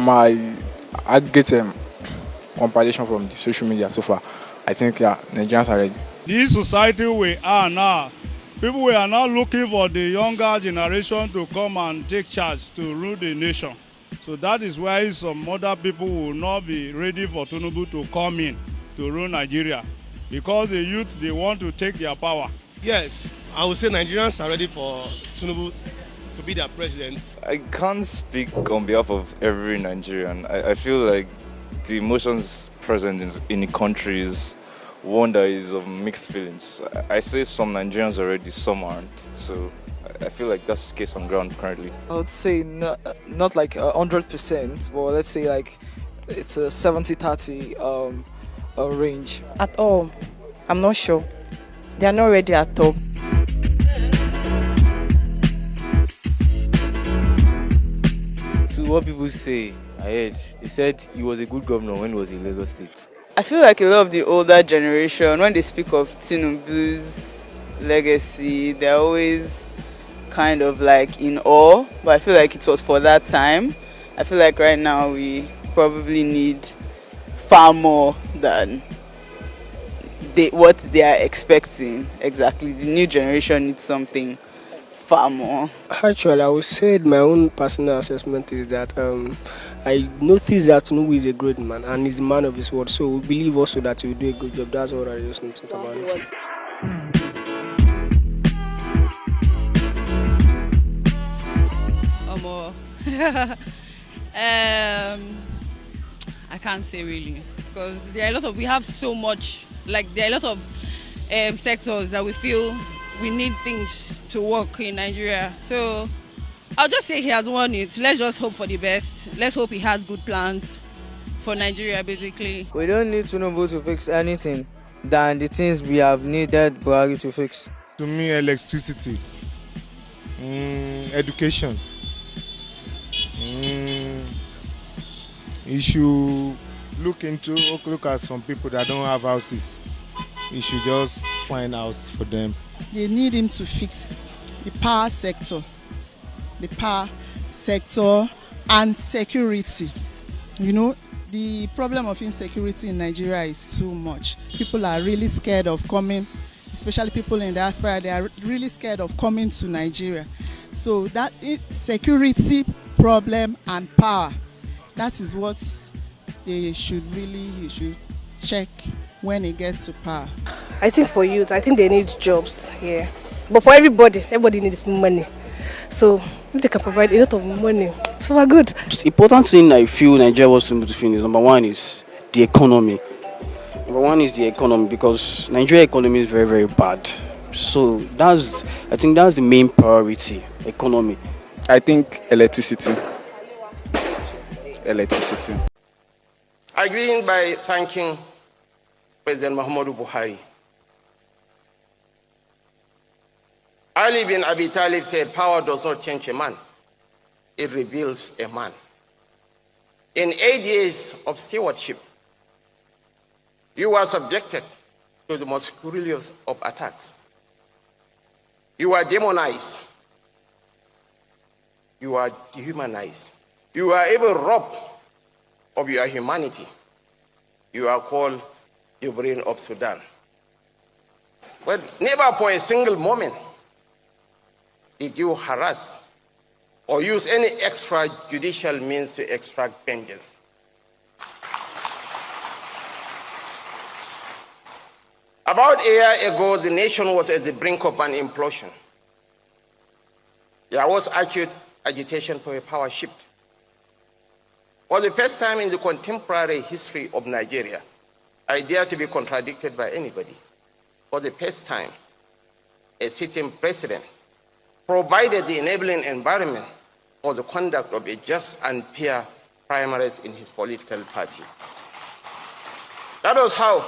From my aggregate compilation from the social media so far, I think Nigerians are ready. This society we are now, people we are now looking for the younger generation to come and take charge to rule the nation. So that is why some other people will not be ready for Tinubu to come in to rule Nigeria, because the youth, they want to take their power. Yes, I would say Nigerians are ready for Tinubu to be their president. I can't speak on behalf of every Nigerian. I feel like the emotions present in the country is one that is of mixed feelings. I say some Nigerians are ready, some aren't. So I feel like that's the case on ground currently. I would say not like 100%, but let's say like it's a 70-30 range. At all, I'm not sure. They are not ready at all. To what people say, I heard, he said he was a good governor when he was in Lagos State. I feel like a lot of the older generation, when they speak of Tinubu's legacy, they're always kind of like in awe, but I feel like it was for that time. I feel like right now we probably need far more than what they are expecting. Exactly, the new generation needs something far more. Actually, I would say my own personal assessment is that I noticed that Tinubu is a great man and he's the man of his word. So we believe also that he will do a good job. That's what I just noticed about it. I can't say really, because there are we have so much, like there are a lot of sectors that we feel we need things to work in Nigeria. So I'll just say he has won it. Let's just hope for the best. Let's hope he has good plans for Nigeria, basically. We don't need Tinubu to fix anything than the things we have needed Buhari to fix. To me, electricity, education. You should look at some people that don't have houses. You should just find house for them. They need him to fix the power sector and security. You know, the problem of insecurity in Nigeria is too much. People are really scared of coming, especially people in diaspora. They are really scared of coming to Nigeria. So that security problem and power, that is what he should check when he gets to power. I think for youth, I think they need jobs, yeah. But for everybody needs money. So if they can provide a lot of money, so we're good. The important thing I feel Nigeria was to finish, number one is the economy. Because Nigeria economy is very, very bad. So I think that's the main priority, economy. I think electricity. I begin by thanking President Muhammadu Buhari. Ali bin Abi Talib said, power does not change a man, it reveals a man. In 8 years of stewardship, you were subjected to the most cruelest of attacks. You were demonized. You were dehumanized. You were even robbed of your humanity. You are called the brain of Sudan. But never for a single moment did you harass or use any extrajudicial means to extract vengeance. About a year ago, the nation was at the brink of an implosion. There was acute agitation for a power shift. For the first time in the contemporary history of Nigeria, I dare to be contradicted by anybody. For the first time, a sitting president provided the enabling environment for the conduct of a just and fair primaries in his political party. That was how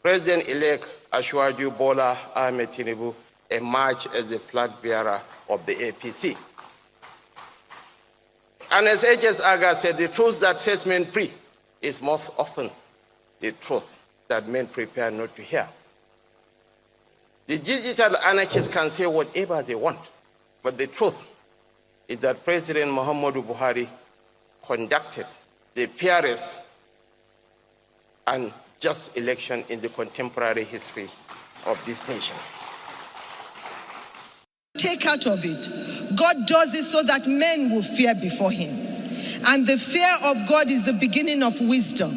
President-elect Ashwaju Bola Ahmed Tinubu emerged as the flag bearer of the APC. And as H.S. Aga said, the truth that sets men free is most often the truth that men prepare not to hear. The digital anarchists can say whatever they want, but the truth is that President Muhammadu Buhari conducted the fairest and just election in the contemporary history of this nation. Take out of it, God does it so that men will fear before him. And the fear of God is the beginning of wisdom.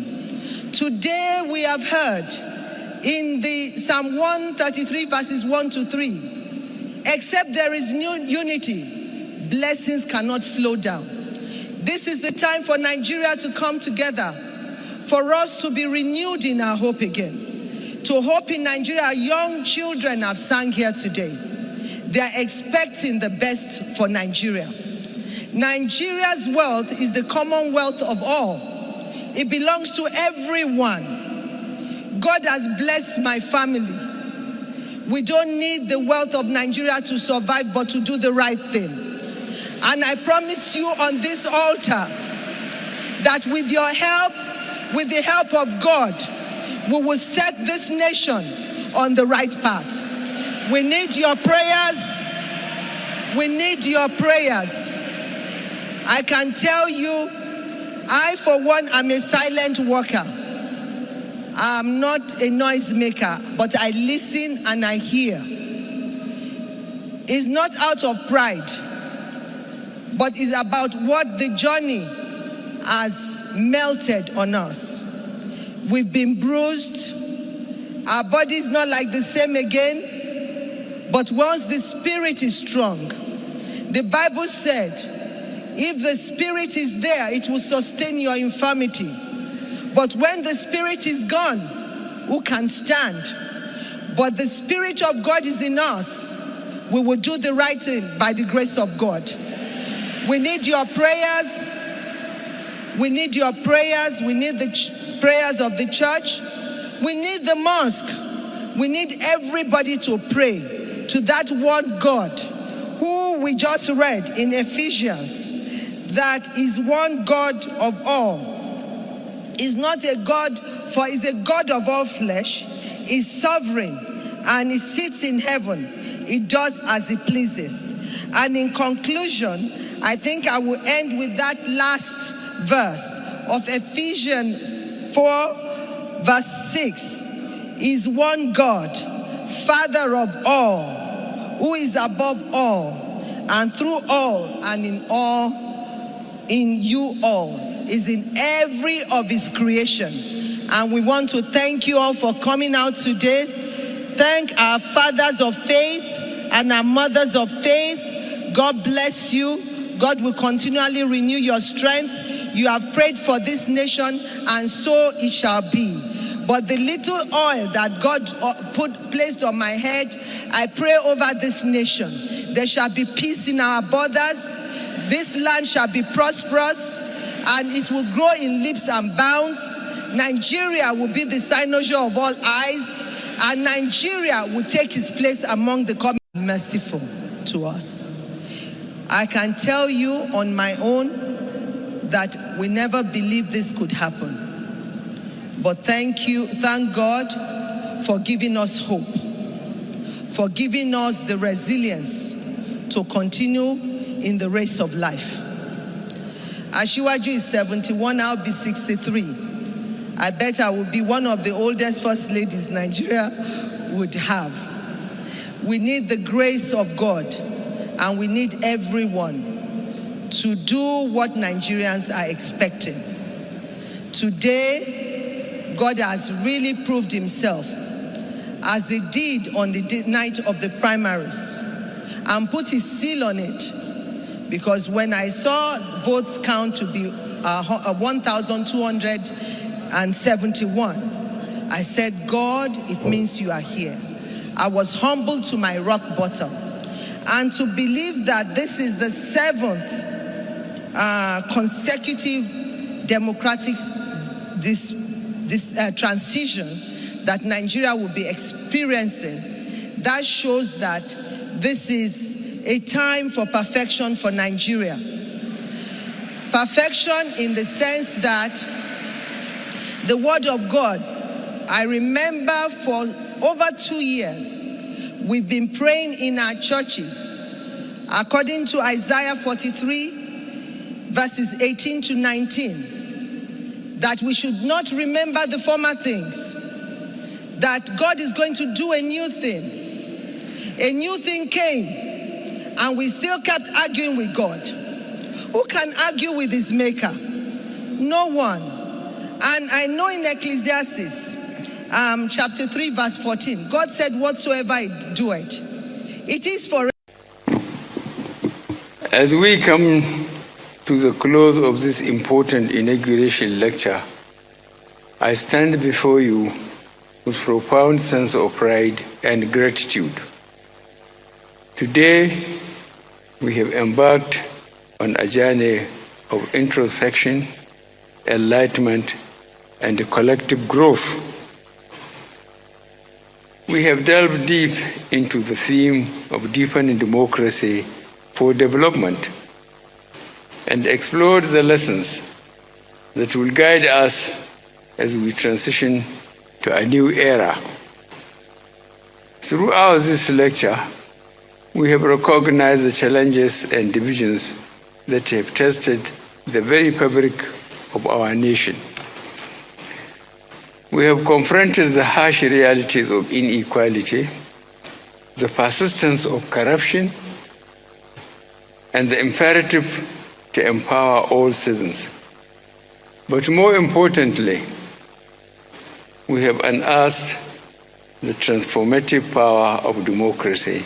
Today we have heard in the Psalm 133 verses 1 to 3, except there is new unity, blessings cannot flow down. This is the time for Nigeria to come together, for us to be renewed in our hope again. To hope in Nigeria, young children have sang here today. They are expecting the best for Nigeria. Nigeria's wealth is the common wealth of all. It belongs to everyone. God has blessed my family. We don't need the wealth of Nigeria to survive, but to do the right thing. And I promise you on this altar that with your help, with the help of God, we will set this nation on the right path. We need your prayers. We need your prayers. I can tell you, I for one am a silent worker. I'm not a noisemaker, but I listen and I hear. It's not out of pride, but it's about what the journey has melted on us. We've been bruised. Our body is not like the same again. But once the spirit is strong, the Bible said, if the spirit is there, it will sustain your infirmity. But when the spirit is gone, who can stand? But the spirit of God is in us. We will do the right thing by the grace of God. We need your prayers. We need your prayers. We need the prayers of the church. We need the mosque. We need everybody to pray to that one God who we just read in Ephesians, that is one God of all. Is not a God, for is a God of all flesh, is sovereign, and he sits in heaven. He does as he pleases. And in conclusion, I think I will end with that last verse of Ephesians 4 verse 6. Is one God, Father of all, who is above all, and through all, and in all, in you all, is in every of his creation. And we want to thank you all for coming out today. Thank our fathers of faith and our mothers of faith. God bless you. God will continually renew your strength. You have prayed for this nation, and so it shall be. But the little oil that God placed on my head, I pray over this nation. There shall be peace in our borders. This land shall be prosperous, and it will grow in leaps and bounds. Nigeria will be the cynosure of all eyes, and Nigeria will take its place among the common. Merciful to us. I can tell you on my own that we never believed this could happen. But thank God for giving us hope, for giving us the resilience to continue in the race of life. Ashiwaju is 71, I'll be 63. I bet I will be one of the oldest first ladies Nigeria would have. We need the grace of God, and we need everyone to do what Nigerians are expecting. Today, God has really proved himself, as he did on the night of the primaries, and put his seal on it. Because when I saw votes count to be 1,271, I said, God, it means you are here. I was humbled to my rock bottom. And to believe that this is the 7th consecutive democratic transition that Nigeria will be experiencing, that shows that this is a time for perfection for Nigeria. Perfection in the sense that the word of God, I remember for over 2 years, we've been praying in our churches according to Isaiah 43, verses 18 to 19, that we should not remember the former things, that God is going to do a new thing. A new thing came, and we still kept arguing with God. Who can argue with his maker? No one. And I know in Ecclesiastes, chapter 3, verse 14, God said, whatsoever I do it is for. As we come to the close of this important inauguration lecture, I stand before you with profound sense of pride and gratitude. Today, we have embarked on a journey of introspection, enlightenment, and collective growth. We have delved deep into the theme of deepening democracy for development and explored the lessons that will guide us as we transition to a new era. Throughout this lecture, we have recognized the challenges and divisions that have tested the very fabric of our nation. We have confronted the harsh realities of inequality, the persistence of corruption, and the imperative to empower all citizens. But more importantly, we have unearthed the transformative power of democracy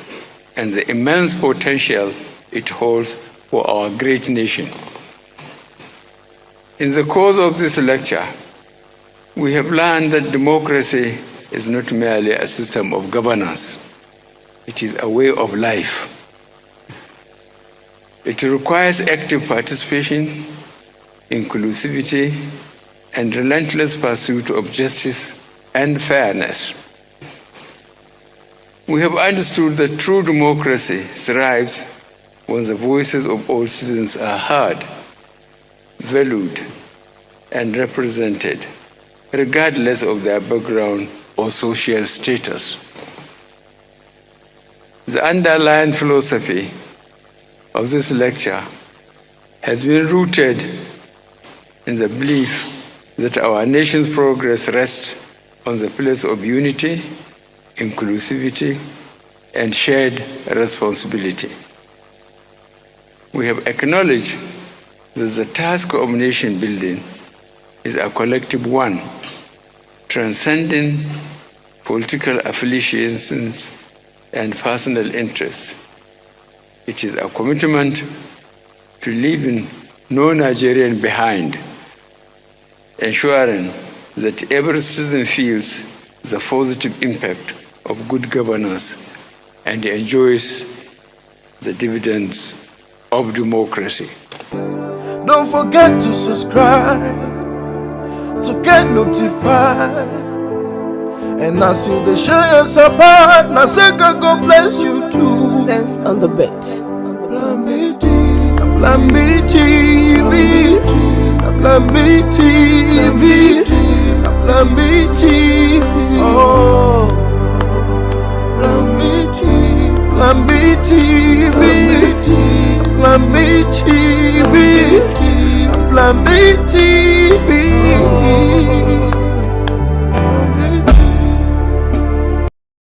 and the immense potential it holds for our great nation. In the course of this lecture, we have learned that democracy is not merely a system of governance. It is a way of life. It requires active participation, inclusivity, and relentless pursuit of justice and fairness. We have understood that true democracy thrives when the voices of all citizens are heard, valued, and represented, regardless of their background or social status. The underlying philosophy of this lecture has been rooted in the belief that our nation's progress rests on the pillars of unity, inclusivity, and shared responsibility. We have acknowledged that the task of nation building is a collective one, transcending political affiliations and personal interests. It is a commitment to leaving no Nigerian behind, ensuring that every citizen feels the positive impact of good governance and enjoys the dividends of democracy. Don't forget to subscribe to get notified. And as you dey share your support, now say God bless you too. Sense on the bed. Plan B TV, Plan B TV, Plan B TV. Oh, Plan B TV, Plan B TV, Plan B TV, Plan B TV.